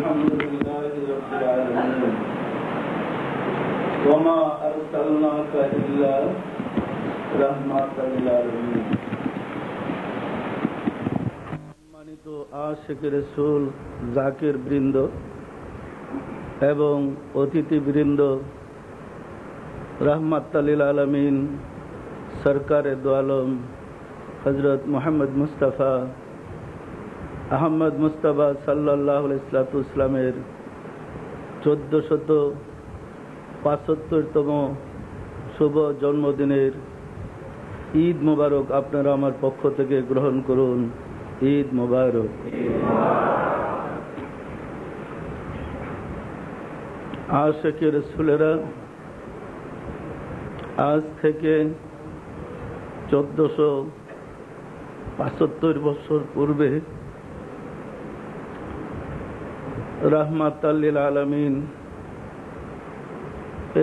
الحمد لله رب العالمين وما أرسلناك إلا رحمة للعالمين সম্মানিত আশিক রাসূল জাকির বৃন্দ এবং অতিথি বৃন্দ, রাহমাতুল লিল আলামিন সরকারে দো আলম হযরত মুহাম্মদ মুস্তাফা আহমদ মুস্তাফা সাল্লাল্লাহু আলাইহি ওয়াসাল্লামের 1475তম শুভ জন্মদিনের ঈদ মোবারক আপনারা আমার পক্ষ থেকে গ্রহণ করুন। ঈদ মোবারক। আশিকে রাসূলেরা আজ থেকে 1475 বছর পূর্বে রাহমাতুল লিল আলামিন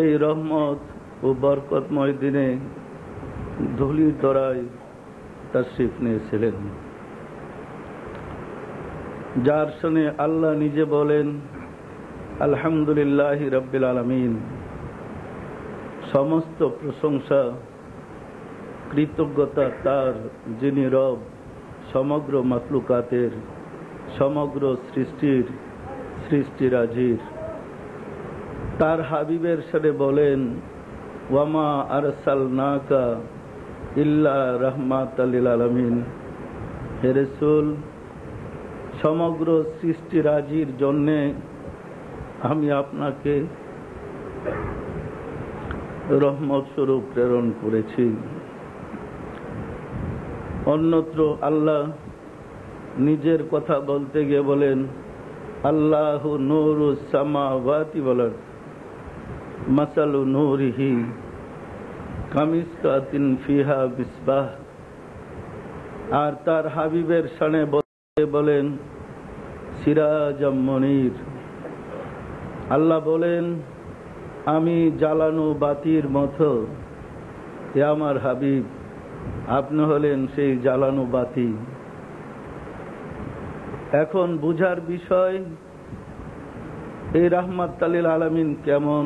এই রহমত ও বরকতময় দিনে ধুলির ধরায় তাশরীফ নিয়েছিলেন, যার শুনে আল্লাহ নিজে বলেন আলহামদুলিল্লাহি রাব্বিল আলামিন। সমস্ত প্রশংসা কৃতজ্ঞতা তার, যিনি রব সমগ্র মাখলুকাতের, সমগ্র সৃষ্টিরাজির। তার হাবিবের সাথে বলেন ওয়ামা আরসালনাকা ইল্লা রাহমাতাল লিল আলামিন। হে রাসূল, সমগ্র সৃষ্টিরাজির জন্যে আমি আপনাকে রহমত স্বরূপ প্রেরণ করেছি। অন্যত্র আল্লাহ নিজের কথা বলতে গিয়ে বলেন আল্লাহু নূরুস সামাওয়াতি ওয়াল আরদ মাসালু নূরিহি কামিসকাতিন ফিহা মিসবাহ। আর তার হাবিবের শানে বলেন সিরাজাম মুনীর। আল্লাহ বলেন আমি জ্বালানো বাতির মতো, এ আমার হাবিব আপনি হলেন সেই জ্বালানো বাতি। এখন বুঝার বিষয় এই রাহমাতুল লিল আলামিন কেমন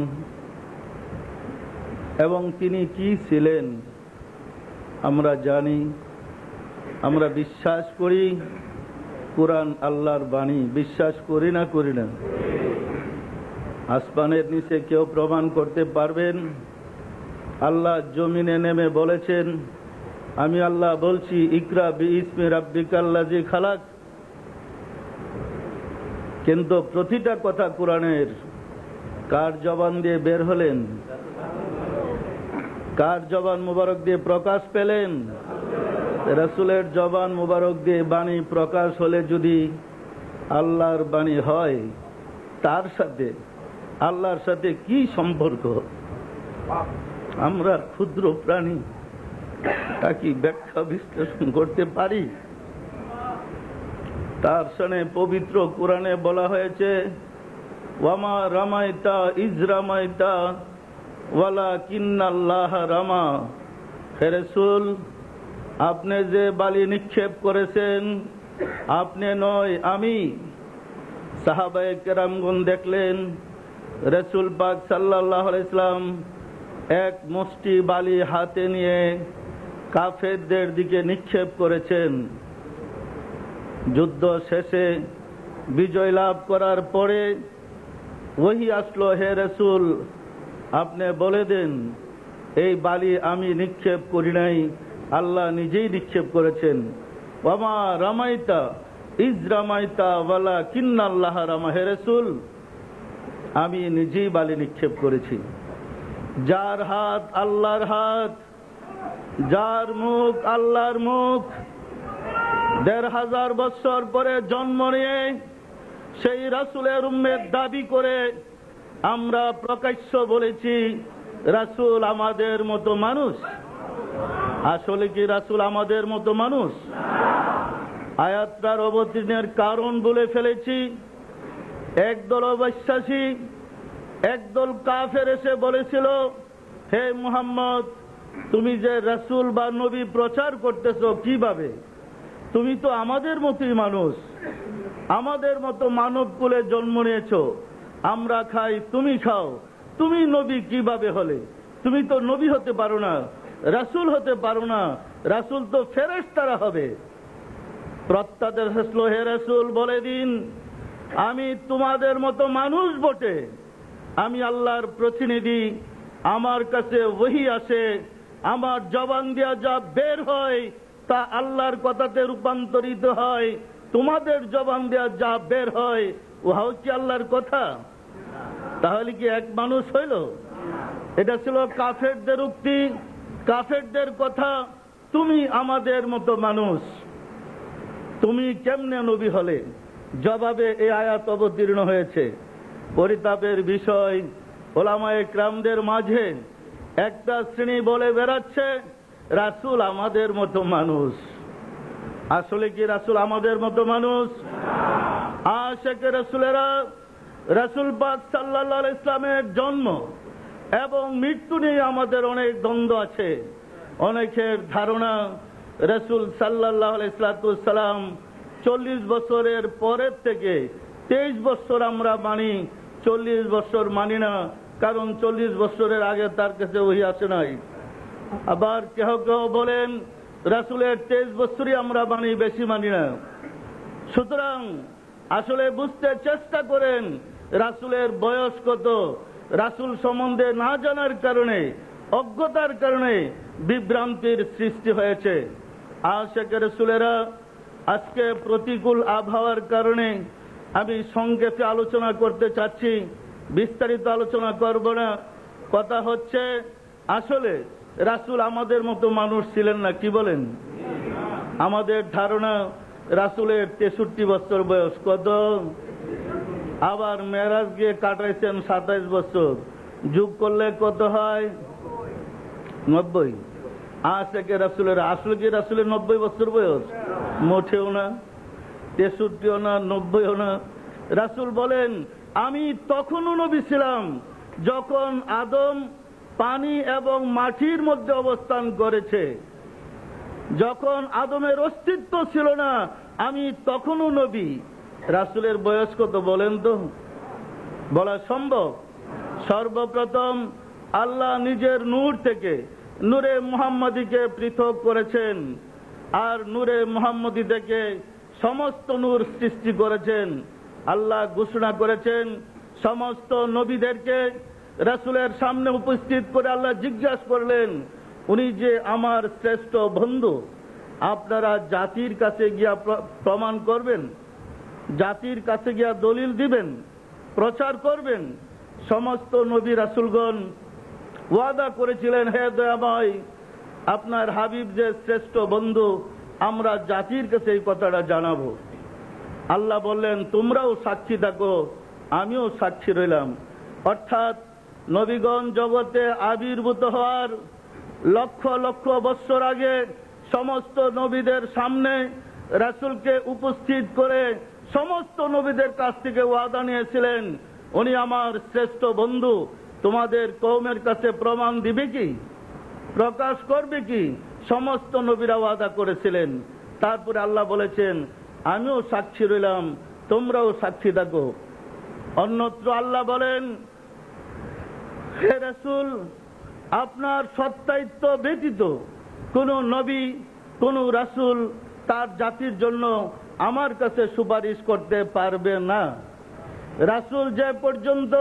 এবং তিনি কি ছিলেন। আমরা জানি, আমরা বিশ্বাস করি কুরআন আল্লাহর বাণী, বিশ্বাস করি না করি না? আসমানের নিচে কেউ প্রমাণ করতে পারবেন? আল্লাহ জমিনে নেমে বলেছেন আমি আল্লাহ বলছি ইকরা বিইসমি রাব্বিকাল্লাযী খালাক। কিন্তু প্রতিটা কথা কোরআনের কার জবান দিয়ে বের হলেন? কার জবান মুবারক দিয়ে প্রকাশ পেলেন? রাসূলের জবান মুবারক দিয়ে বাণী প্রকাশ হলে যদি আল্লাহর বাণী হয়, তার সাথে আল্লাহর সাথে কি সম্পর্ক? আমরা ক্ষুদ্র প্রাণী, তা কি ব্যাখ্যা বিশ্লেষণ করতে পারি? তার সঙ্গে পবিত্র কোরআনে বলা হয়েছে ওয়ামা রামাইতা ইজ রামাইতা ওয়ালাকিন্নাল্লাহ রামা। হে রাসূল, আপনি যে বালি নিক্ষেপ করেছেন আপনি নয়, আমি। সাহাবায়ে কেরামগণ দেখলেন রাসূল পাক সাল্লাল্লাহু আলাইহি ওয়াসাল্লাম এক মুষ্টি বালি হাতে নিয়ে কাফেরদের দিকে নিক্ষেপ করেছেন। যুদ্ধ শেষে বিজয় লাভ করার পরে ওহী আসলো, হে রাসূল আপনি বলে দেন এই বালি আমি নিক্ষেপ করি নাই, আল্লাহ নিজেই নিক্ষেপ করেছেন। ওয়ামা রামাইতা ইজ রামাইতা ওয়ালাকিন্নাল্লাহ রামা। হে রাসূল, আমি নিজেই বালি নিক্ষেপ করেছি। যার হাত আল্লাহর হাত, যার মুখ আল্লাহর মুখ, ১৫০০ বছর পরে জন্ম নিয়ে সেই রাসূলের উম্মত দাবি করে আমরা প্রকাশ্য বলেছি রাসূল আমাদের মতো মানুষ। আসলে কি রাসূল আমাদের মতো মানুষ? আয়াতটার অবতীর্ণের কারণ বলে ফেলেছি। একদল অবিশ্বাসী, একদল কাফের এসে বলেছিল হে মুহাম্মদ, তুমি যে রাসূল বা নবী প্রচার করতেছো কিভাবে? তুমি তো আমাদের মতোই মানুষ। আমাদের মতো মানব কুলে জন্ম নিয়েছো, আমরা খাই তুমি খাও, তুমি নবী কিভাবে হলে? তুমি তো নবী হতে পারো না, রাসূল হতে পারো না, রাসূল তো ফেরেশতারা হবে। প্রত্যাদেশ আসলো, হে রাসূল বলে দিন আমি তোমাদের মতো মানুষ বটে, আমি আল্লাহর প্রতিনিধি, আমার কাছে ওহী আসে, আমার জবান দিয়া যা বের হয় তা আল্লাহর কথাতে রূপান্তরিত হয়, তোমাদের জবান দিয়া যা বের হয় উহাও কি আল্লাহর কথা? তাহলে কি এক মানুষ হইল? এটা ছিল কাফেরদের উক্তি, কাফেরদের কথা। তুমি আমাদের মতো মানুষ, তুমি কেমনে নবী হলে? জবাবে এই আয়াত অবতীর্ণ হয়েছে। পরিতাপের বিষয়, ওলামায়ে কেরামদের মাঝে একটা শ্রেণী বলে বেড়াচ্ছে রাসূল আমাদের মতো মানুষ। আসলে কি রাসূল আমাদের মতো মানুষ? আশিকে রাসূলেরা রাসূল পাক সাল্লাল্লাহু আলাইহি ইসলামের জন্ম এবং মৃত্যু নিয়ে আমাদের অনেক দ্বন্দ্ব আছে। অনেকের ধারণা রাসূল সাল্লাল্লাহু আলাইহি সাল্লাম 40 বছরের পরের থেকে 23 বছর আমরা মানি, 40 বছর মানি না, কারণ 40 বছরের আগে তার কাছে ওহী আসে নাই। আবার কেহ কেহ বলেন রাসূলের 23 বছরই আমরা মানি, বেশি মানি না। সুতরাং আসলে বুঝতে চেষ্টা করেন রাসূলের বয়স কত। রাসূল সম্বন্ধে না জানার কারণে, অজ্ঞতার কারণে বিভ্রান্তির সৃষ্টি হয়েছে। আশিকে রাসূলেরা আজকে প্রতিকূল আবহাওয়ার কারণে আমি সংক্ষেপে আলোচনা করতে চাচ্ছি, বিস্তারিত আলোচনা করব না। কথা হচ্ছে আসলে রাসূল আমাদের মতো মানুষ ছিলেন না, কি বলেন? আমাদের ধারণা রাসূলের 63 বছর বয়স। কত? আবার মেরাজ গিয়ে কাটাইছেন 27 বছর, যোগ করলে কত হয়? 90। আশিকে রাসূলের আসলে কি রাসূলের 90 বছর বয়স? মোটেও না, 63ও না, 90ও না। রাসূল বলেন আমি তখনও নবী ছিলাম যখন আদম পানি এবং মাটির মধ্যে অবস্থান করেছে, যখন আদমের অস্তিত্ব ছিল না আমি তখনও নবী। রাসূলের বয়স কত বলেন তো? বলা সম্ভব? সর্বপ্রথম আল্লাহ নিজের নূর থেকে নূরে মুহাম্মদীকে পৃথক করেছেন, আর নূরে মুহাম্মদী থেকে সমস্ত নূর সৃষ্টি করেছেন। আল্লাহ ঘোষণা করেছেন সমস্ত নবীদেরকে রাসূলের সামনে উপস্থিত করে আল্লাহ জিজ্ঞাসা করলেন, উনি যে আমার শ্রেষ্ঠ বন্ধু, আপনারা জাতির কাছে গিয়া প্রমাণ করবেন, জাতির কাছে গিয়া দলিল দিবেন, প্রচার করবেন। সমস্ত নবী রাসূলগণ ওয়াদা করেছিলেন, হে দয়াময় আপনার হাবিব যে শ্রেষ্ঠ বন্ধু, আমরা জাতির কাছে এই কথাটা জানাবো। আল্লাহ বললেন তোমরাও সাক্ষী থাকো, আমিও সাক্ষী রইলাম। অর্থাৎ নবীগণ জগতে আবির্ভূত হওয়ার লক্ষ লক্ষ বছর আগে সমস্ত নবীদের সামনে রাসূলকে উপস্থিত করে সমস্ত নবীদের কাছ থেকে ওয়াদা নিয়েছিলেন, উনি আমার শ্রেষ্ঠ বন্ধু, তোমাদের কওমের কাছে প্রমাণ দিবে কি, প্রকাশ করবে কি? সমস্ত নবীরা ওয়াদা করেছিলেন। তারপরে আল্লাহ বলেছেন আমিও সাক্ষী রইলাম, তোমরাও সাক্ষী থাকো। অন্যত্র আল্লাহ বলেন, হে রাসূল আপনার সত্যায়িত্ব ব্যতীত কোন নবী, কোন রাসূল তার জাতির জন্য আমার কাছে সুপারিশ করতে পারবে না। রাসূল যে পর্যন্ত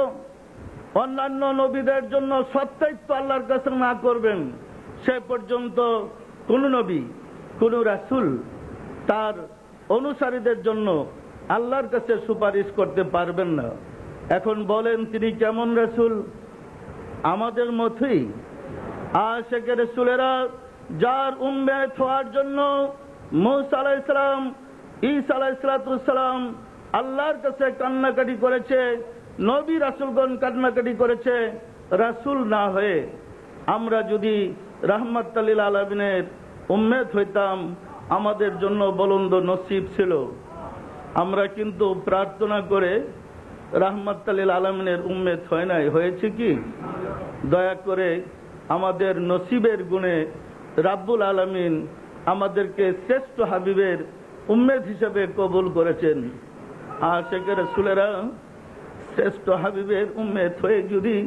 অন্যান্য নবীদের জন্য সত্যায়িত্ব আল্লাহর কাছে না করবেন, সে পর্যন্ত কোন নবী, কোন রাসূল তার অনুসারীদের জন্য আল্লাহর কাছে সুপারিশ করতে পারবেন না। এখন বলেন তিনি কেমন রাসূল? আমাদের মতোই। আশিকে রাসূলেরা যার উম্মত হওয়ার জন্য মূসা আলাইহিস সালাম, ঈসা আলাইহিস সালাম আল্লাহর কাছে কান্নাকাটি করেছে, নবী রাসূলগণ কান্নাকাটি করেছে, রাসূল না হয়ে আমরা যদি রাহমাতুল লিল আলামিনের উম্মত হইতাম আমাদের জন্য বুলন্দ নসিব ছিল। আমরা কিন্তু প্রার্থনা করে রাহমাতুল লিল আলামিনের উম্মত হয় নাই, হয়েছে কি? দয়া করে আমাদের নসিবের গুণে রাব্বুল আলামিন আমাদেরকে শ্রেষ্ঠ হাবিবের উম্মত হিসেবে কবুল করেছেন। আশিকের রাসূলেরা শ্রেষ্ঠ হাবিবের উম্মত হয়ে যদি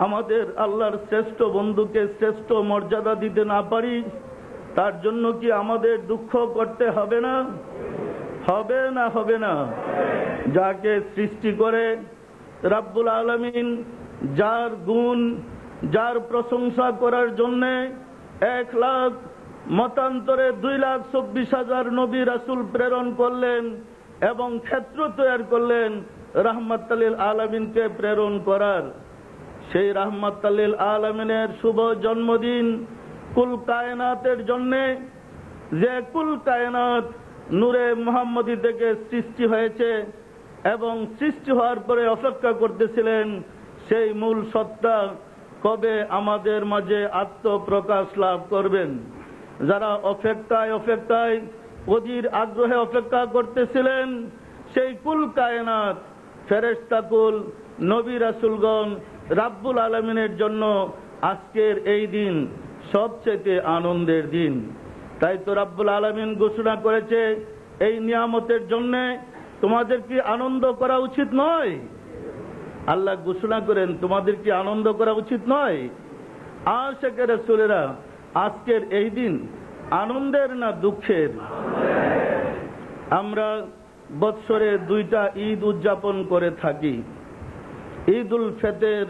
আমাদের আল্লাহর শ্রেষ্ঠ বন্ধুকে শ্রেষ্ঠ মর্যাদা দিতে না পারি, তার জন্য কি আমাদের দুঃখ করতে হবে না? হবে না? হবে না? যাকে সৃষ্টি করে রাব্বুল আলামিন, যার গুণ, যার প্রশংসা করার জন্য 1 লাখ মতান্তরে 2,24,000 নবী রাসূল প্রেরণ করলেন এবং ক্ষেত্র তৈরি করলেন রাহমাতুল লিল আলামিনকে প্রেরণ করার, সেই রাহমাতুল লিল আলামিনের শুভ জন্মদিন কুল কায়নাতের জন্য, যে কুল কায়নাত নূরে মুহাম্মদী থেকে সৃষ্টি হয়েছে এবং সৃষ্টি হওয়ার পরে অপেক্ষা করতেছিলেন সেই মূল সত্তা কবে আমাদের মাঝে আত্মপ্রকাশ লাভ করবেন। যারা অপেক্ষায় অধীর আগ্রহে অপেক্ষা করতেছিলেন সেই কুল কায়নাত, ফেরেশতা কুল, নবী রাসূলগণ, রাব্বুল আলামিনের জন্য আজকের এই দিন সবচেয়ে আনন্দের দিন। তাই তো রাব্বুল আলামিন ঘোষণা করেছে, এই নিয়ামতের জন্য তোমাদের কি আনন্দ করা উচিত নয়? আল্লাহ ঘোষণা করেন, তোমাদের কি আনন্দ করা উচিত নয়? আশিকের রাসূলেরা আজকের এই দিন আনন্দের না দুঃখের? আমরা বৎসরে 2টা ঈদ উদযাপন করে থাকি, ঈদুল ফিতর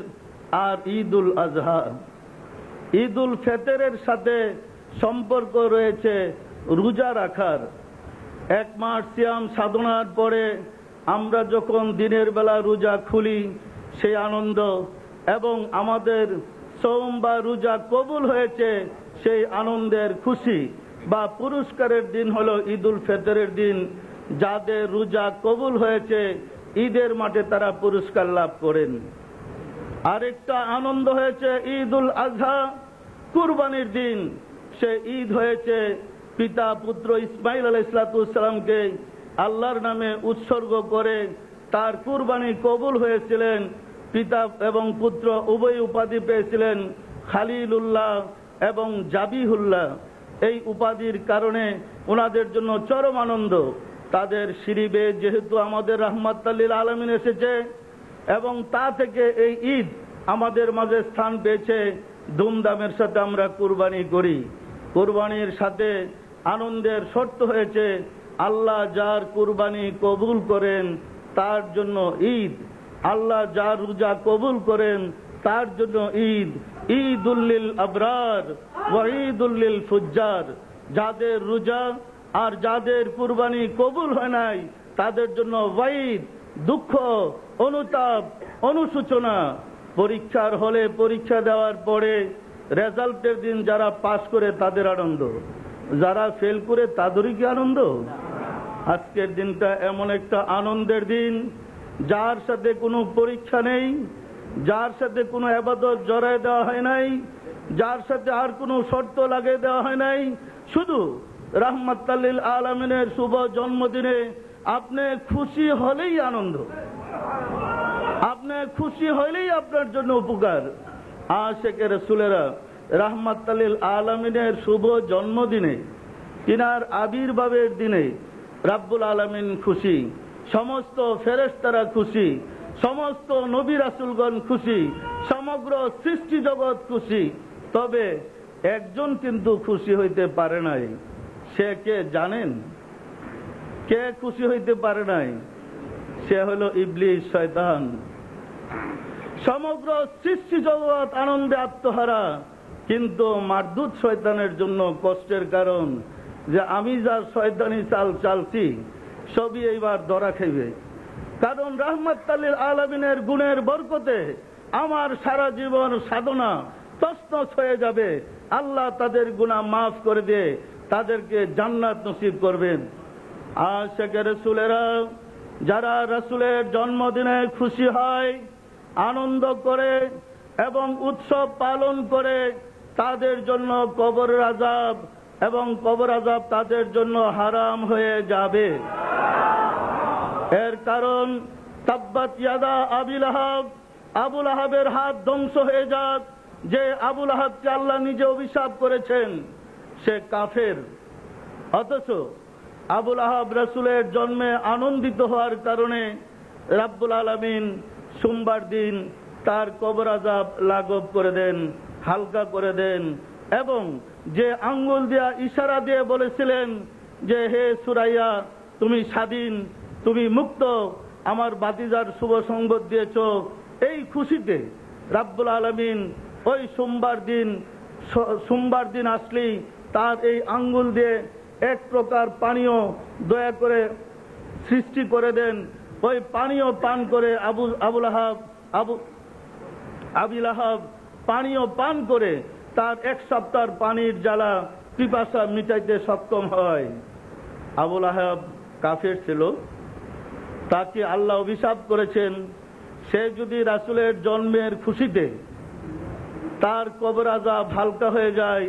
আর ঈদুল আজহা। ঈদুল ফিতরের সাথে সম্পর্ক রয়েছে রোজা রাখার। 1 মাস সিয়াম সাধনার পরে আমরা যখন দিনের বেলা রোজা খুলি, সেই আনন্দ, এবং আমাদের সওম বা রোজা কবুল হয়েছে সেই আনন্দের খুশি বা পুরস্কারের দিন হলো ঈদুল ফিতরের দিন। যাদের রোজা কবুল হয়েছে ঈদের মাঠে তারা পুরস্কার লাভ করেন। আরেকটা আনন্দ হয়েছে ঈদুল আজহা, কুরবানির দিন। সে ঈদ হয়েছে পিতা পুত্র ইসমাইল আলাইহিসসালামকে আল্লাহর নামে উৎসর্গ করে তার কুরবানি কবুল হয়েছিলেন। পিতা এবং পুত্র উভয় উপাধি পেয়েছিলেন খালিলুল্লাহ এবং জাবিহুল্লাহ। এই উপাধির কারণে ওনাদের জন্য চরম আনন্দ। তাদের শিরিবে যেহেতু আমাদের রাহমাতুল লিল আলামিন এসেছে এবং তা থেকে এই ঈদ আমাদের মাঝে স্থান পেয়েছে, ধুমধামের সাথে আমরা কুরবানি করি। কুরবানির সাথে আনন্দের শর্ত হয়েছে আল্লাহ যার কুরবানি কবুল করেন তার জন্য ঈদ, আল্লাহ যার রোজা কবুল করেন তার জন্য ঈদ। ঈদুল লিল আবরার ওয়া ঈদুল লিল ফুজ্জার। যাদের রোজা আর যাদের কুরবানি কবুল হয় নাই তাদের জন্য ওয়াইদ, দুঃখ, অনুতাপ, অনুশোচনা। পরীক্ষার হলে পরীক্ষা দেওয়ার পরে রেজাল্টের দিন যারা পাস করে তাদের আনন্দ, যারা ফেল করে তাদেরই কি আনন্দ? আজকের দিনটা এমন একটা আনন্দের দিন, যার সাথে কোনো পরীক্ষা নেই, যার সাথে কোনো ইবাদত জড়ায় দেওয়া হয় নাই, যার সাথে আর কোনো শর্ত লাগিয়ে দেওয়া হয় নাই। শুধু রাহমাতুল লিল আলামিনের শুভ জন্মদিনে আপনি খুশি হলেই আনন্দ, আপনি খুশি হলেই আপনার জন্য উপকার। আশিকের রাসূলেরা রাহমাতুল লিল আলামিনের শুভ জন্মদিনে, তিনার আবির্ভাবের দিনে রাব্বুল আলামিন খুশি, সমস্ত ফেরেশতারা খুশি, সমস্ত নবী রাসূলগণ খুশি, সমগ্র সৃষ্টি জগৎ খুশি। তবে একজন কিন্তু খুশি হইতে পারে নাই। সে কে জানেন? কে খুশি হইতে পারে নাই? সে হলো ইবলিস, শয়তান। সমগ্র সৃষ্টি জগৎ আনন্দে আত্মহারা, কিন্তু মারদুদ শয়তানের জন্য কষ্টের কারণ যে আমি যার শয়তানি চাল চালছি সবই এইবার ধরা খাইবে। কারণ রাহমাতুল লিল আলামিনের গুণের বরকতে আমার সারা জীবন সাধনা তছনছ হয়ে যাবে। আল্লাহ তাদের গুনাহ মাফ করে দিয়ে তাদেরকে জান্নাত নসিব করবেন। আশিকের রাসূলেরা যারা রাসূলের জন্মদিনে খুশি হয়, আনন্দ করে এবং উৎসব পালন করে, তাদের জন্য কবরের আযাব এবং কবর আযাব তাদের জন্য হারাম হয়ে যাবে। এর কারণ তাব্বাত ইয়াদা আবি লাহাব, আবু লাহাবের হাত ধ্বংস হয়ে যাক। যে আবু লাহাবকে আল্লাহ নিজে অভিশাপ করেছেন সে কাফের, অথচ আবুল আহাব রাসূলের জন্মে আনন্দিত হওয়ার কারণে রাব্বুল আলামিন সোমবার দিন তার কবর আযাব লাঘব করে দেন, হালকা করে দেন, এবং যে আঙ্গুল দিয়া ইশারা দিয়ে বলেছিলেন যে হে সুরাইয়া তুমি স্বাধীন, তুমি মুক্ত, আমার ভাতিজার শুভ সংবাদ দিয়েছ, এই খুশিতে রাব্বুল আলামিন ওই সোমবার দিন আসলেই তার এই আঙ্গুল দিয়ে এক প্রকার পানীয় দয়া করে সৃষ্টি করে দেন। ওই পানীয় পান করে আবুল আহাব পানীয় পান করে তার এক সপ্তাহের পানির জ্বালা পিপাসা মিটাইতে সক্ষম হয়। আবুল আহাব কাফের ছিল, তাকে আল্লাহ অভিশাপ করেছেন সে যদি রাসূলের জন্মের খুশিতে তার কবর আযাব হালকা হয়ে যায়।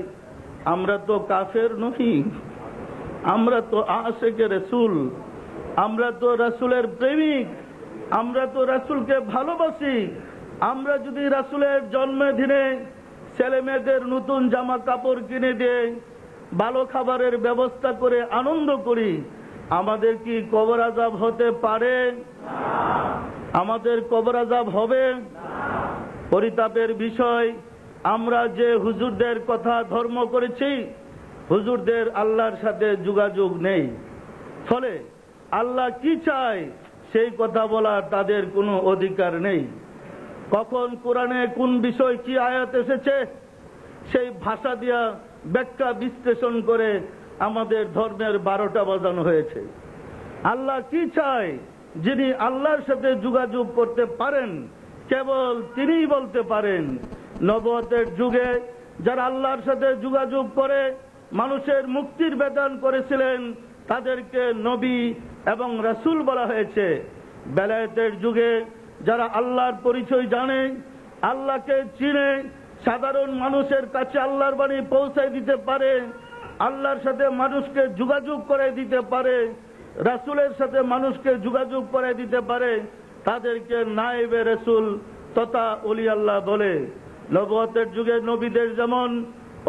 আমরা তো কাফের নহি, আমরা তো আশিকে রাসূল, আমরা তো রাসূলের প্রেমিক, আমরা তো রাসূলকে ভালোবাসি। আমরা যদি রাসূলের জন্মদিনে ছেলে মেয়েদের নতুন জামা কাপড় কিনে দিয়ে ভালো খাবারের ব্যবস্থা করে আনন্দ করি, আমাদের কি কবর আযাব হতে পারে? আমাদের কবর আযাব হবে? পরিতাপের বিষয়, আমরা যে হুজুরদের কথা ধর্ম করেছি, হুজুরদের আল্লাহর সাথে যোগাযোগ নেই। ফলে আল্লাহ কি চায় সেই কথা বলার তাদের কোনো অধিকার নেই। কখন কোরআনে কোন বিষয় কি আয়াত এসেছে সেই ভাষা দিয়া ব্যাখ্যা বিশ্লেষণ করে আমাদের ধর্মের 12টা বাজানো হয়েছে। আল্লাহ কি চায়, যিনি আল্লাহর সাথে যোগাযোগ করতে পারেন কেবল তিনিই বলতে পারেন। নবুয়তের যুগে যারা আল্লাহর সাথে যোগাযোগ করে মানুষের মুক্তির বেদন করেছিলেন তাদেরকে নবী এবং রাসূল বলা হয়েছে। বেলায়েতের যুগে যারা আল্লাহর পরিচয় জানে, আল্লাহকে চিনে, সাধারণ মানুষের কাছে আল্লাহর বাণী পৌঁছায় দিতে পারে, আল্লাহর সাথে মানুষকে যোগাযোগ করে দিতে পারে, রাসূলের সাথে মানুষকে যোগাযোগ করে দিতে পারে, তাদেরকে নায়েবে রাসূল তথা ওলি আল্লাহ বলে। নবুয়তের যুগে নবীদের যেমন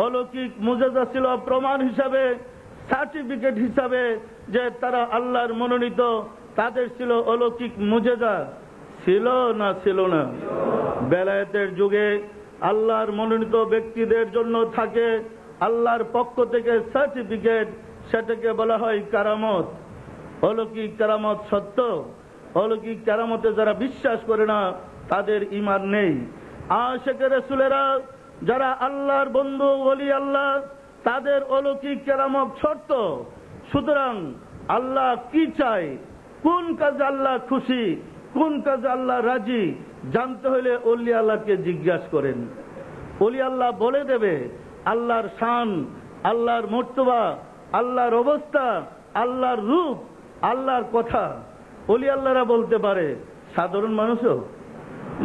অলৌকিক মুজিজা ছিল প্রমাণ হিসাবে, সার্টিফিকেট হিসাবে যে তারা আল্লাহর মনোনীত, তাদের ছিল অলৌকিক মুজিজা, ছিল না ছিল না? বেলায়েতের যুগে আল্লাহর মনোনীত ব্যক্তিদের জন্য থাকে আল্লাহর পক্ষ থেকে সার্টিফিকেট, সেটাকে বলা হয় কারামত। অলৌকিক কারামত সত্য, অলৌকিক কারামতে যারা বিশ্বাস করে না তাদের ঈমান নেই। আশিকে রাসূলেরা যারা আল্লাহর বন্ধু ওলি আল্লাহ, তাদের অলৌকিক কারামত শর্ত। সুতরাং আল্লাহ কি চায়, কোন কাজে আল্লাহ খুশি, কোন কাজে আল্লাহ রাজি, জানতে হলে ওলি আল্লাহকে জিজ্ঞাসা করেন। ওলি আল্লাহ বলে দেবে আল্লাহর শান, আল্লাহর মর্তবা, আল্লাহর অবস্থা, আল্লাহর রূপ, আল্লাহর কথা ওলি আল্লাহরা বলতে পারে। সাধারণ মানুষও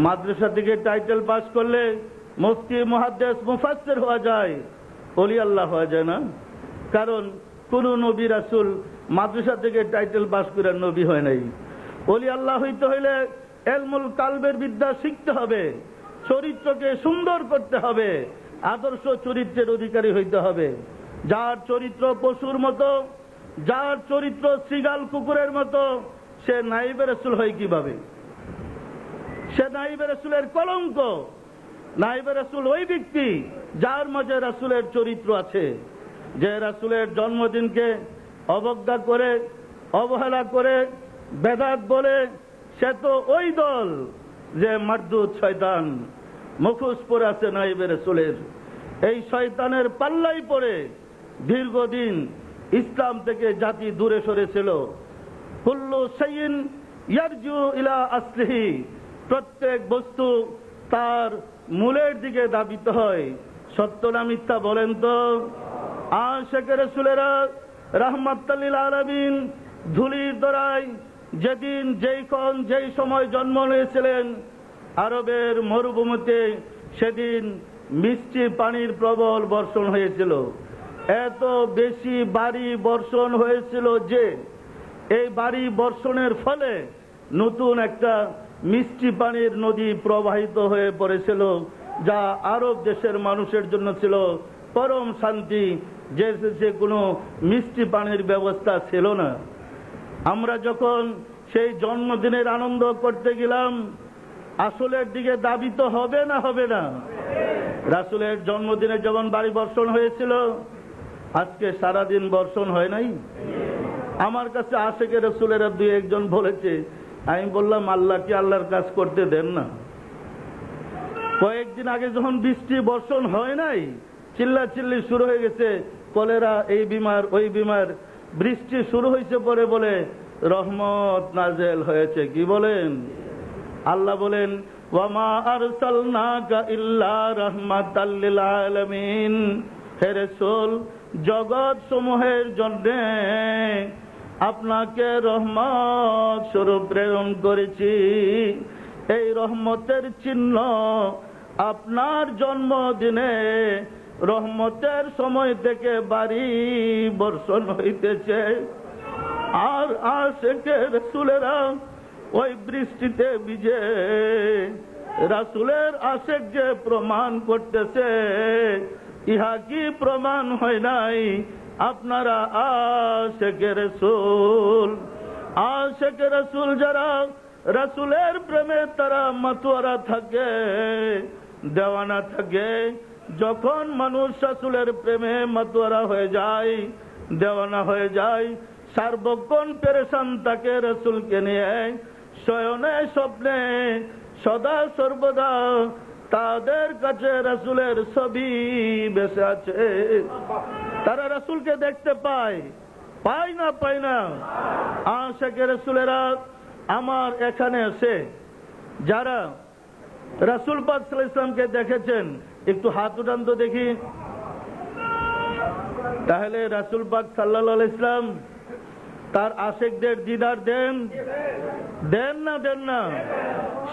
মাদ্রাসা থেকে টাইটেল পাস করলে মুফতি, মুহাদ্দিস, মুফাসসির হওয়া যায়, ওলি আল্লাহ হওয়া যায় না। কারণ কোন নবী রাসূল মাদ্রাসা থেকে টাইটেল পাস করে নবী হয় নাই। ওলি আল্লাহ হইতে হইলে ইলমুল কালবের বিদ্যা শিখতে হবে, চরিত্রকে সুন্দর করতে হবে, আদর্শ চরিত্রের অধিকারী হইতে হবে। যার চরিত্র পশুর মতো, যার চরিত্র শ্রীগাল কুকুরের মতো, সে নাইবে রাসূল হয় কিভাবে? সে নাইবে রাসূলের কলঙ্ক। নাইবে রাসূল ওই ব্যক্তি যার মাঝে রাসূলের চরিত্র আছে। যে রাসূলের জন্মদিনকে অবজ্ঞা করে, অবহেলা করে, বেদাত বলে, সে তো ওই দল যে মারদুদ শয়তান, মুখোশ পরে আছে নাইবে রাসূলের। এই শয়তানের পাল্লাই পড়ে দীর্ঘদিন ইসলাম থেকে জাতি দূরে সরেছিল। কুল্লু শাইইন ইয়ারজু ইলা আসলিহি, প্রত্যেক বস্তু তার মূলের দিকে ধাবিত হয়। সত্য না মিথ্যা বলেন তো? আশিকে রাসূলেরা রাহমাতুল লিল আলামিন ধুলির দরায় যেদিন যেই সময় জন্ম নিয়েছিলেন আরবের মরুভূমিতে, সেদিন মিষ্টি পানির প্রবল বর্ষণ হয়েছিল। এত বেশি ভারী বর্ষণ হয়েছিল যে এই ভারী বর্ষণের ফলে নতুন একটা মিষ্টি পানির নদী প্রবাহিত হয়ে পড়েছিল, যা আরব দেশের মানুষের জন্য ছিল পরম শান্তি, যে সে কোনো মিষ্টি পানির ব্যবস্থা ছিল না। আমরা যখন সেই জন্মদিনের আনন্দ করতে গেলাম, আসলের দিকে দাবি তো হবে না, হবে না? রাসূলের জন্মদিনে যখন বাড়ি বর্ষণ হয়েছিল, আজকে সারাদিন বর্ষণ হয় নাই। আমার কাছে আশেকে রাসূলেরা দুই একজন বলেছে, আমি বললাম আল্লাহ কি আল্লাহর কাজ করতে দেন না? কয়েকদিন আগে যখন বৃষ্টি বর্ষণ হয় নাই, চিল্লাচিল্লি শুরু হয়ে গেছে, কলেরা, এই বিমার ওই বিমার। বৃষ্টি শুরু হয়েছে পরে বলে রহমত নাজেল হয়েছে। কি বলেন? আল্লাহ বলেন ওয়ামা আরসালনাকা ইল্লা রাহমাতাল লিল আলামিন, হে রাসূল, জগৎ সমূহের জন্য আপনাকে রহমত স্বরূপ প্রেরণ করেছি। এই রহমতের চিহ্ন আপনার জন্মদিনে রহমতের সময় থেকে বাড়ি বর্ষণ হইতেছে। আর আশেকে রাসূলেরা ওই বৃষ্টিতে ভিজে রাসূলের আশেক যে প্রমাণ করতেছে, ইহা কি প্রমাণ হয় নাই? আপনারা আশেকে রাসূল, আশেকে রাসূল যারা রাসূলের প্রেমে তারা মাতোয়ারা থাকে, দেওয়ানা থাকে। যখন মানুষ রাসূলের প্রেমে মাতোয়ারা হয়ে যায়, দেওয়ানা হয়ে যায়, সার্বক্ষণ পেরেশান থাকে রাসূলকে নিয়ে, শয়নে স্বপ্নে সদা সর্বদা তাদের কাছে রাসূলের ছবি বেঁচে আছে। তারা রাসূলকে দেখতে পায়, পায় না, পায় না। আশিকে রাসূলেরা আমার এখানে এসে যারা রাসূল পাক সাল্লাল্লাহু আলাইহি ওয়াসাল্লামকে দেখেছেন, একটু হাত উঠান তো দেখি। তাহলে রাসূল পাক সাল্লাল্লাহু আলাইহি ওয়াসাল্লাম তার আশিকদের দিদার দেন, দেন না, দেন না?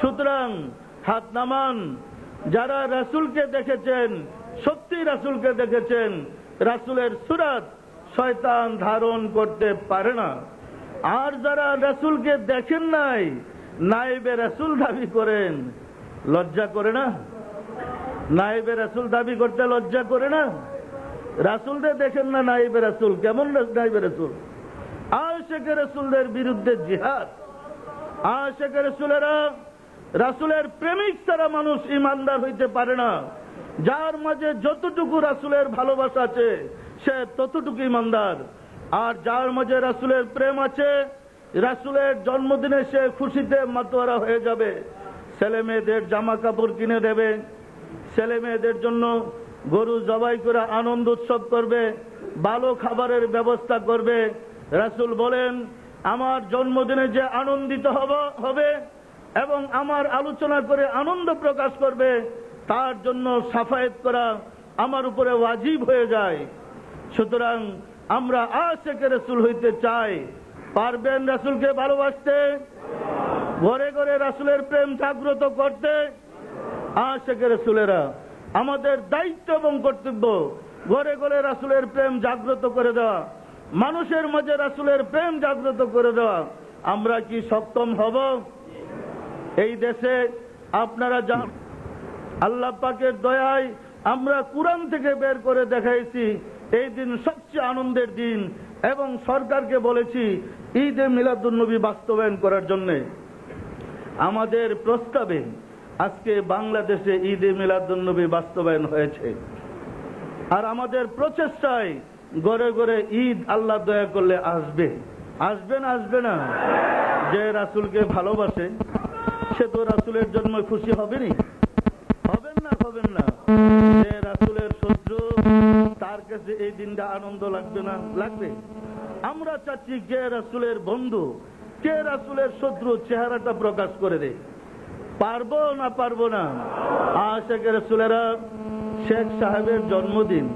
সুতরাং হাত নামান। যারা রাসূলকে দেখেছেন, সত্যি রাসূলকে দেখেছেন, রাসূলের সুরাত শয়তান ধারণ করতে পারে না। আর যারা রাসূলকে দেখেন নাই, নায়েবে রাসূল দাবি করেন, লজ্জা করে না? নায়েবে রাসূল দাবি করতে লজ্জা করে না? রাসূলদের দেখেন না, নায়েবে রাসূল কেমন নায়েবে রাসূল? আশিকে রাসূলদের বিরুদ্ধে জিহাদ। আশিকে রাসূলেরা রাসূলের প্রেমিক ছাড়া মানুষ ইমানদার হইতে পারে না। যার মাঝে যতটুকু রাসূলের ভালোবাসা আছে, সে ততটুকু ইমানদার। আর যার মাঝে রাসূলের প্রেম আছে, রাসূলের জন্মদিনে সে খুশিতে মাতোয়ারা হয়ে যাবে। ছেলে মেয়েদের জামা কাপড় কিনে দেবে, ছেলে মেয়েদের জন্য গরু জবাই করে আনন্দ উৎসব করবে, ভালো খাবারের ব্যবস্থা করবে। রাসূল বলেন, আমার জন্মদিনে যে আনন্দিত হবে এবং আমার আলোচনা করে আনন্দ প্রকাশ করবে, তার জন্য সাফায়েত করা আমার উপরে ওয়াজিব হয়ে যায়। সুতরাং আমরা আশিকে রাসূল হইতে চাই। পারবেন রাসূলকে ভালোবাসতে, ঘরে ঘরে রাসূলের প্রেম জাগ্রত করতে? আশিকে রাসূলেরা আমাদের দায়িত্ব এবং কর্তব্য ঘরে ঘরে রাসূলের প্রেম জাগ্রত করে দেওয়া, মানুষের মাঝে রাসূলের প্রেম জাগ্রত করে দেওয়া। আমরা কি সক্ষম হব? এই দেশে আপনারা জান, আল্লাহ পাকের দয়ায় আমরা কুরআন থেকে বের করে দেখাইছি এই দিন সবচেয়ে আনন্দের দিন, এবং সরকারকে বলেছি ঈদে মিলাদুন নবী বাস্তবায়ন করার জন্য। আমাদের প্রস্তাবে আজকে বাংলাদেশে ঈদে মিলাদুন নবী বাস্তবায়ন হয়েছে। আর আমাদের প্রচেষ্টায় ঘরে ঘরে ঈদ আল্লাহ দয়া করলে আসবে। আসবে না? আসবে না? যে রাসূলকে ভালোবাসে সে তো রাসূলের জন্য খুশি হবেনি? হবেন না? হবেন না? যে রাসূলের শত্রু, তার কাছে এই দিনটা আনন্দ লাগবে না? লাগবে। আমরা চাচ্ছি কে রাসূলের বন্ধু, কে রাসূলের শত্রু, চেহারাটা প্রকাশ করে দেয়। পারবো না? পারবো না? আশিকে রাসূলেরা শেখ সাহেবের জন্মদিন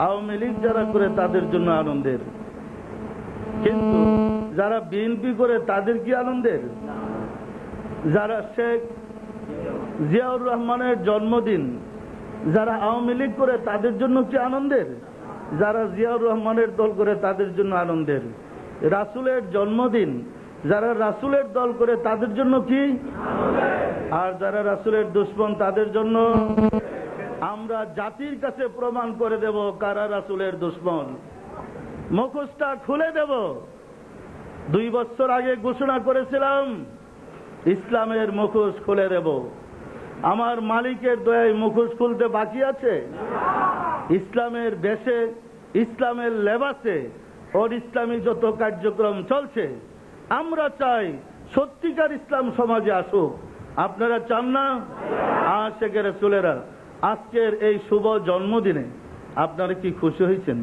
আওয়ামী লীগ যারা করে তাদের জন্য আনন্দের, কিন্তু যারা বিএনপি করে তাদের কি আনন্দের? যারা শেখ জিয়াউর রহমানের জন্মদিন যারা আওয়ামী লীগ করে তাদের জন্য কি আনন্দের? যারা জিয়াউর রহমানের দল করে তাদের জন্য আনন্দের। রাসূলের জন্মদিন যারা রাসূলের দল করে তাদের জন্য কি? আর যারা রাসূলের দুশমন তাদের জন্য? আমরা জাতির কাছে প্রমাণ করে দেব কারা রাসূলের দুশমন। মুখোশটা খুলে দেব। 2 বছর আগে ঘোষণা করেছিলাম ইসলামের মুখোশ খুলে দেব। আমার মালিকের দয়ায় মুখোশ খুলতে বাকি আছে? ইসলামের বেশে, ইসলামের লেবাসে ওর ইসলামী যত কার্যক্রম চলছে, আমরা চাই সত্যিকার ইসলাম সমাজে আসুক। আপনারা চান না? আশিকে রাসূলেরা আজকের এই শুভ জন্মদিনে আপনারা কি খুশি হয়েছেন?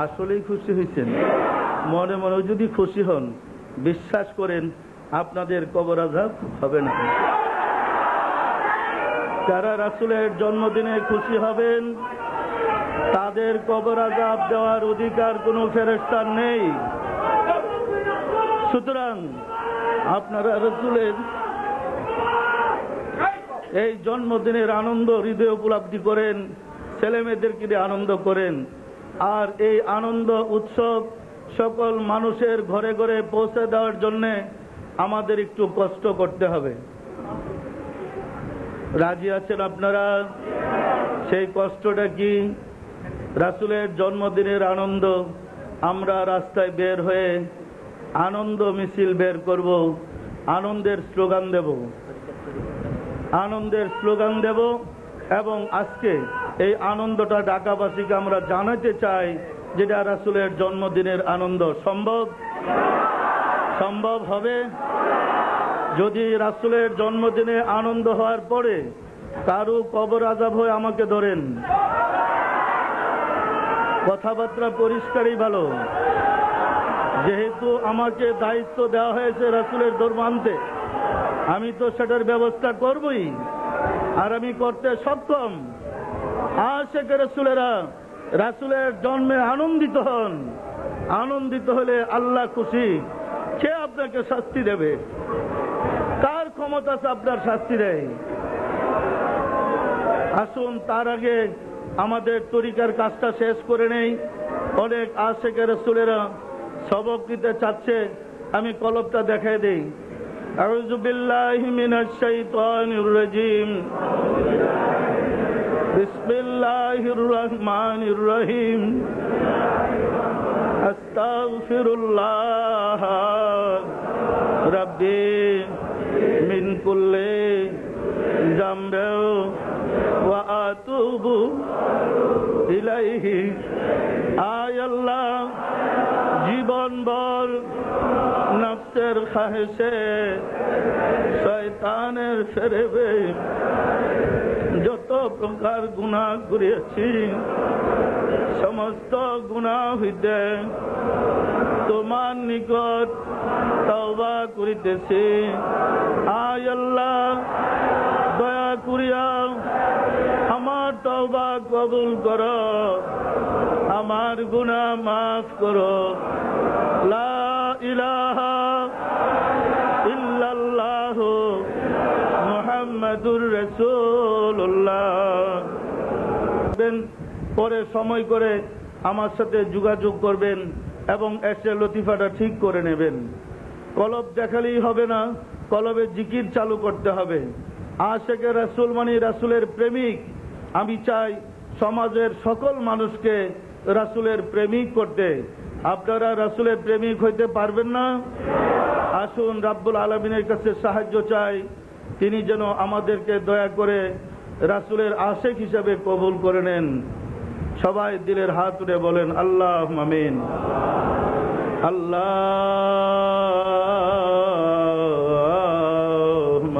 আসলেই খুশি হয়েছেন? মনে মনে যদি খুশি হন, বিশ্বাস করেন আপনাদের কবর আযাব হবে না। যারা রাসূলের জন্মদিনে খুশি হবেন তাদের কবর আযাব দেওয়ার অধিকার কোনো ফেরেশতার নেই। সুতরাং আপনারা রাসূলের এই জন্মদিনের আনন্দ হৃদয়ে উপলব্ধি করেন, ছেলে মেয়েদেরকে দিয়ে আনন্দ করেন। আর এই আনন্দ উৎসব সকল মানুষের ঘরে ঘরে পৌঁছে দেওয়ার জন্য আমাদের একটু কষ্ট করতে হবে। রাজি আছেন আপনারা? সেই কষ্টটা কি? রাসূলের জন্মদিনের আনন্দ আমরা রাস্তায় বের হয়ে আনন্দ মিছিল বের করব, আনন্দের স্লোগান দেব, আনন্দের স্লোগান দেব। এবং আজকে এই আনন্দটা ঢাকাবাসীকে আমরা জানাতে চাই যেটা রাসূলের জন্মদিনের আনন্দ। সম্ভব? সম্ভব হবে? যদি রাসূলের জন্মদিনে আনন্দ হওয়ার পরে কারো কবর আযাব হয়ে আমাকে ধরেন, কথাবার্তা পরিষ্কারই ভালো। যেহেতু আমাকে দায়িত্ব দেওয়া হয়েছে রাসূলের ধর্ম আনতে, আমি তো সেটার ব্যবস্থা করবই, আর আমি করতে সক্ষম। আশিকে রাসূলেরা রাসূলের জন্মে আনন্দিত হন। আনন্দিত হলে আল্লাহ খুশি। কে আপনাকে শাস্তি দেবে? কার ক্ষমতা আছে আপনার শাস্তি দেয়? আসুন তার আগে আমাদের তরিকার কাজটা শেষ করে নেই। অনেক আশিকে রাসূলেরা সবক দিতে চাচ্ছে, আমি কলবটা দেখাই দেই। আউযু বিল্লাহি মিনাশ শাইতানির রাজীম। বিসমিল্লাহির রহমানির রহিম। আস্তাগফিরুল্লাহ রাব্বি মিন কুল্লি যামবি ওয়া আতুবু ইলাইহি। আয় আল্লাহ, জীবনভর নফসের খাহেশে, শয়তানের ফেরেবে যত প্রকার গুনাহ করেছি, সমস্ত গুনাহ হইতে তোমার নিকট তওবা করিতেছি। আয় আল্লাহ, দয়া করিয়া আমার তওবা কবুল করো, আমার গুনাহ মাফ করো। লা ইলাহা ইল্লাল্লাহ মুহাম্মাদুর রাসূলুল্লাহ। পরে সময় করে আমার সাথে যোগাযোগ করবেন এবং এসে লতিফাটা ঠিক করে নেবেন। কলব দেখালেই হবে না, কলবে জিকির চালু করতে হবে। আশিকে রাসূল মানে রাসূলের প্রেমিক। আমি চাই সমাজের সকল মানুষকে রাসূলের প্রেমিক করতে। আপনারা রাসূলের প্রেমিক হইতে পারবেন না? আসুন রাব্বুল আলামিনের কাছে সাহায্য চাই, তিনি যেন আমাদেরকে দয়া করে রাসূলের আশিক হিসাবে কবুল করে নেন। সবাই দিলের হাত তুলে বলেন আল্লাহুম্মা আমিন। আল্লাহুম্মা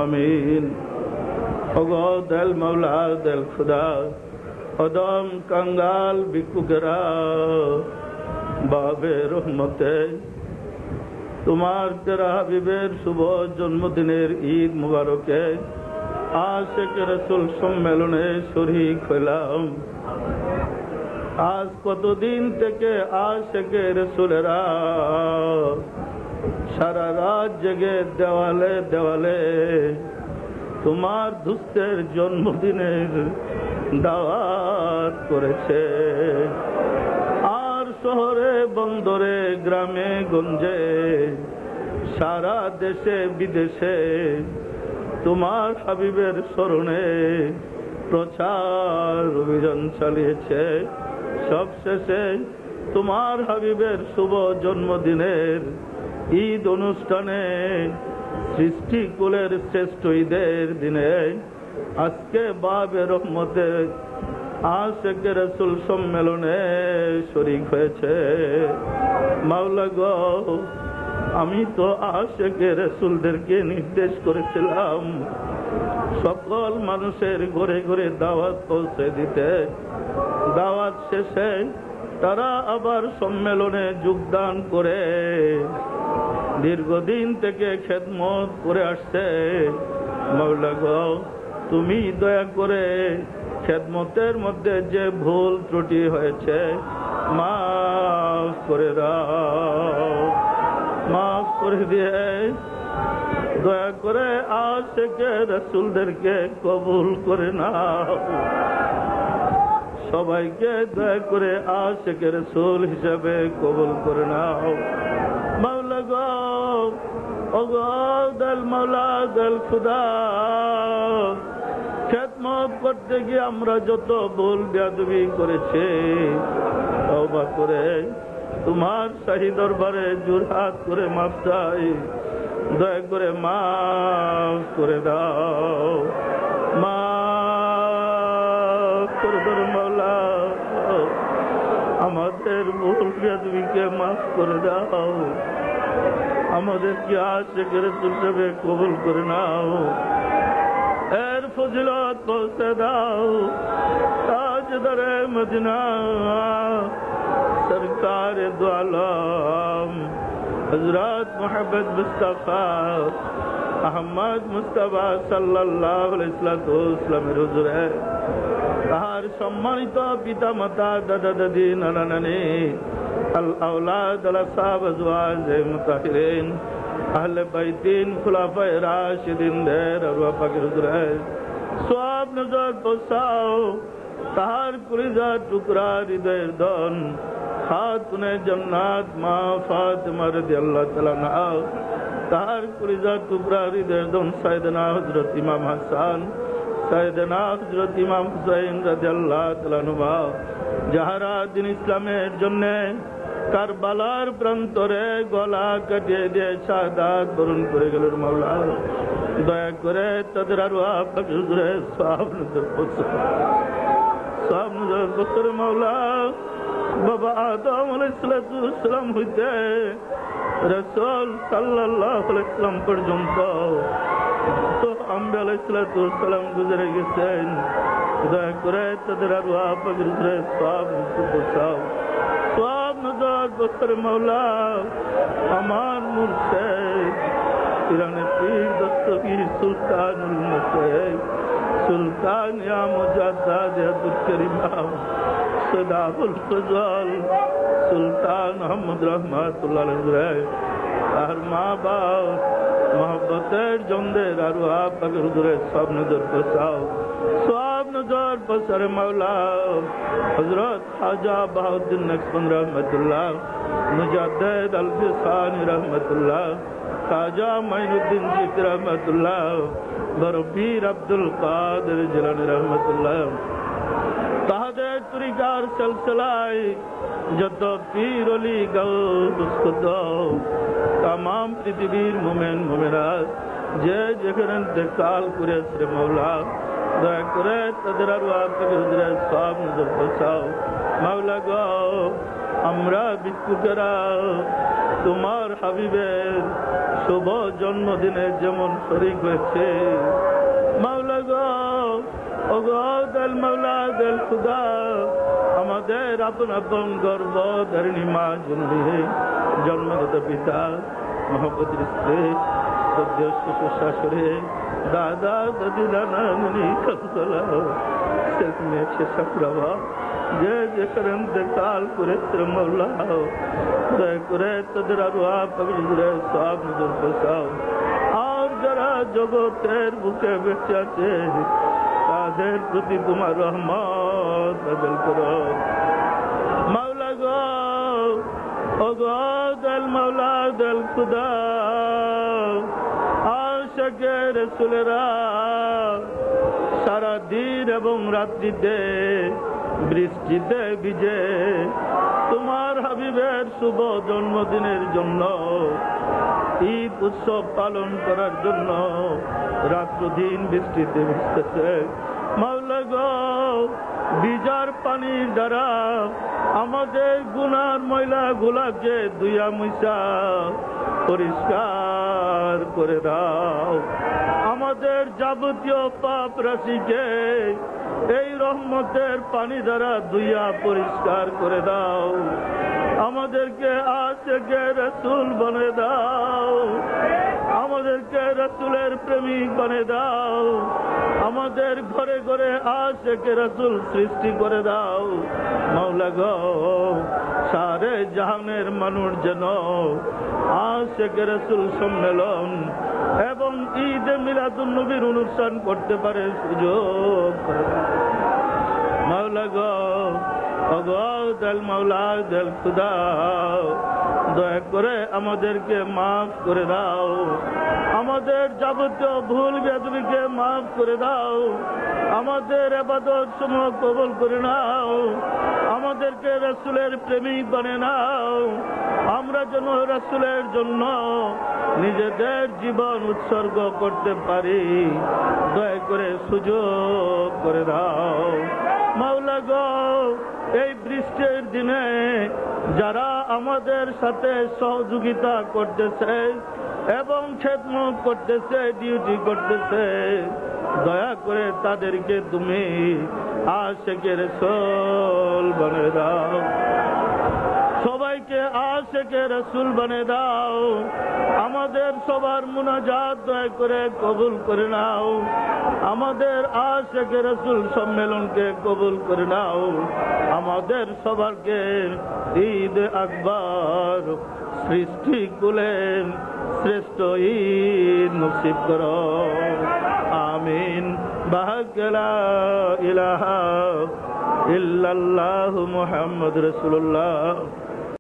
আমিন। ওগো দেল মাওলা দেল খুদা, অদম কাঙ্গাল ভিক্ষুকেরা বাবে রহমতে তোমার তেরা হাবিবের শুভ জন্মদিনের ঈদ মুবারকে আশিকে রাসূল সম্মেলনে শরীক হইলাম। আজ কতদিন থেকে আশিকে রাসূলেরা সারা রাত জেগে দেওয়ালে দেওয়ালে তোমার দুস্থের জন্মদিনের দাওয়াত করেছে। আর শহরে বন্দরে গ্রামে গঞ্জে সারা দেশে বিদেশে তোমার হাবিবের স্মরণে প্রচার অভিযান চালিয়েছে। সবশেষে তোমার হাবিবের শুভ জন্মদিনের ঈদ অনুষ্ঠানে, সৃষ্টিকুলের শ্রেষ্ঠ ঈদের দিনে আজকে বাবে রহমতে আশিকে রাসূল সম্মেলনে শরীক হয়েছে। মাওলা গো, আমি তো আশিকে রাসূলদেরকে নির্দেশ করেছিলাম সকল মানুষের ঘরে ঘরে দাওয়াত পৌঁছে দিতে। দাওয়াত শেষে তারা আবার সম্মেলনে যোগদান করে দীর্ঘদিন থেকে খেদমত করে আসছে। মাওলা গো, তুমি দয়া করে খেদমতের মধ্যে যে ভুল ত্রুটি হয়েছে মাফ করে দাও, মাফ করে দিয়ে দয়া করে আশিকে রাসূলদেরকে কবুল করে নাও। সবাইকে দয়া করে আশিকে রাসূল হিসাবে কবুল করে নাও। মাওলা গো, ও গো দয়াল মাওলা, দয়াল খুদা, খেদমত করতে গিয়ে আমরা যত ভুল বেয়াদবি করেছি, তওবা করে তোমার শাহী দরবারে জুরহাত করে মাফ চাই। দয়া করে মাফ করে দাও, মাফ করে দাও মাওলা। আমাদের ভুল বেয়াদবিকে মাফ করে দাও, আমাদেরকে আশিকে রাসূল হিসেবে কবুল করে নাও। এর ফজিলত পৌঁছে দাও তাজদারে মদিনা সরকার দু আলম হযরত মুহাম্মদ মুস্তাফা আহমদ মুস্তাফা সাল্লাল্লাহু আলাইহি ওয়াসাল্লামের হুজুরে, তার সম্মানিত পিতা মাতা, দাদা দাদি, নানা নানি, আল আওলাদ, আল আসহাব, আজওয়াজ মুতাহিরিন, আহলে বাইতিন, খুলাফায়ে রাশিদিনদের আরওয়াহ পাকের হুজুরে সওয়াব নজর পৌঁছাও। তাহার কলিজার টুকরা হৃদয়ের ধন খাতুনে জান্নাত মা ফাতিমা রাদিয়াল্লাহু তাআলা আনহা, তাহার কলিজার টুকরা হৃদয়ের ধন সাইয়েদনা হযরত ইমাম হাসান, সাইয়েদনা হযরত ইমাম হুসাইন রাদিয়াল্লাহু তাআলা আনহুমা, যাহারা দিন ইসলামের জন্য কারবালার প্রান্তরে গলা কাটিয়ে দিয়ে শাহাদাত বরণ করে গেলেন। মাওলা দয়া করে তাদের আরওয়াহ পাকের হুজুরে সওয়াব নজর পৌঁছাও, সওয়াব নজর পৌঁছাও। মাওলা বাবা আদম আলাইহিস সালাম হইতে রাসূল সাল্লাল্লাহু আলাইহি ওয়াসাল্লাম পর্যন্ত তো আম্বিয়া আলাইহিস সালাম গুজরে গেছেন। দয়া করে তাদের আরওয়াহ পাকের হুজুরে সওয়াব নজর পৌঁছাও, সওয়াব নজর পৌঁছাও। মাওলা আমার মুর্শিদ পিরানে পীর দস্তগীর সুলতানুল মুশরিক সুলতান ইয়া মুজাদ্দাদ আব্দুল করিম সদাবুল ফজল সুলতান আহমদ রহমাতুল্লাহ আলাইহি, তার মা বাপ মোহব্বতের জন্দের আরওয়াহ পাকের হুজুরে সওয়াব নজর পৌঁছাও, সওয়াব নজর পৌঁছাও। মাওলা হযরত খাজা বাহাউদ্দিন নকশবন্দ রহমাতুল্লাহ, মুজাদ্দিদ আল ফিসানি রহমাতুল্লাহ, খাজা মাইনুদ্দিন চিশতি রহমাতুল্লাহ, বড় পীর আব্দুল কাদের জিলানী রহমাতুল্লাহ, তাহাদের তরিকার সিলসিলায় যত পীর ওলি গাউস কুতুব তামাম পৃথিবীর মুমিন মুমিনাত যে যেখানে ইন্তেকাল করেছে মাওলা দয়া করে তাদের আরওয়াহ পাকের হুজুরে সওয়াব নজর পৌঁছাও। মাওলা গো, আমরা ভিক্ষুকেরা তোমার হাবিবের শুভ জন্মদিনে যেমন শরীক হয়েছে, মাওলা গো, ও গো দয়াল মাওলা, দয়াল খুদা, আমাদের আপন আপন গর্ব ধারিণী মা জননী, জন্মদাতা পিতা, মহব্বতের স্ত্রী, শ্রদ্ধেয় শ্বশুর শাশুড়ি, দাদা দাদি, নানা নানি, খালা, শেষ মেয়ে শেষ বাবা যে যেখানে ইন্তেকাল করেছে মাওলা দয়া করে তাদের আরওয়াহ পাকের হুজুরে সওয়াব নজর পৌঁছাও। আর যারা জগতের বুকে বেঁচে আছে তাদের প্রতি তোমার রহমত নাযিল করো। মাওলা গো, ও গো দয়াল মাওলা, দয়াল খুদা, আশেকে রাসূলেরা সারা দিন এবং রাত্রিতে বৃষ্টিতে ভিজে তোমার হাবিবের শুভ জন্মদিনের জন্য ঈদ উৎসব পালন করার জন্য রাত্র দিন বৃষ্টিতে ভিজতেছে। মাওলা গো, বিজার পানির দ্বারা আমাদের গুনার ময়লা গুলাকে ধুইয়া মুছা পরিষ্কার করে দাও। আমাদের যাবতীয় পাপ রাশিকে এই রহমতের পানি দ্বারা ধুইয়া পরিষ্কার করে দাও। আমাদেরকে আশিকে রাসূল বানিয়ে দাও, আমাদেরকে রাসূলের প্রেমিক বানিয়ে দাও। আমাদের ঘরে ঘরে আশিকে রাসূল সৃষ্টি করে দাও। মাওলা গো, সারে জাহানের মানুষ যেন আশিকে রাসূল সম্মেলন এবং ঈদে মিলাদুন নবীর অনুষ্ঠান করতে পারে সুযোগ করে দাও। মাওলা গো, অগল মাওলা দল খুদা, দয়া করে আমাদেরকে মাফ করে দাও। আমাদের যাবতীয় ভুল বেয়াদবিকে মাফ করে দাও। আমাদের ইবাদত সমূহ কবুল করে নাও। আমাদেরকে রাসূলের প্রেমিক বানিয়ে নাও। আমরা যেন রাসূলের জন্য নিজেদের জীবন উৎসর্গ করতে পারি, দয়া করে সুযোগ করে দাও। মাওলা গো, এই বৃষ্টির দিনে যারা আমাদের সাথে সহযোগিতা করতেছে এবং খেদমত করতেছে, ডিউটি করতেছে, দয়া করে তাদেরকে তুমি আশিকে রাসূল বানিয়ে দাও। সবাইকে আশিকে রাসূল বানিয়ে দাও। আমাদের সবার মুনাজাত দয়া করে কবুল করে নাও। আমাদের আশিকে রাসূল সম্মেলনকে কবুল করে নাও। আমাদের সবারকে ঈদ আকবার সৃষ্টি কুলের শ্রেষ্ঠ ঈদ নসিব করো। আমিন। বাহাক্লা ইলাহা ইল্লাল্লাহু মুহাম্মদ রাসূলুল্লাহ।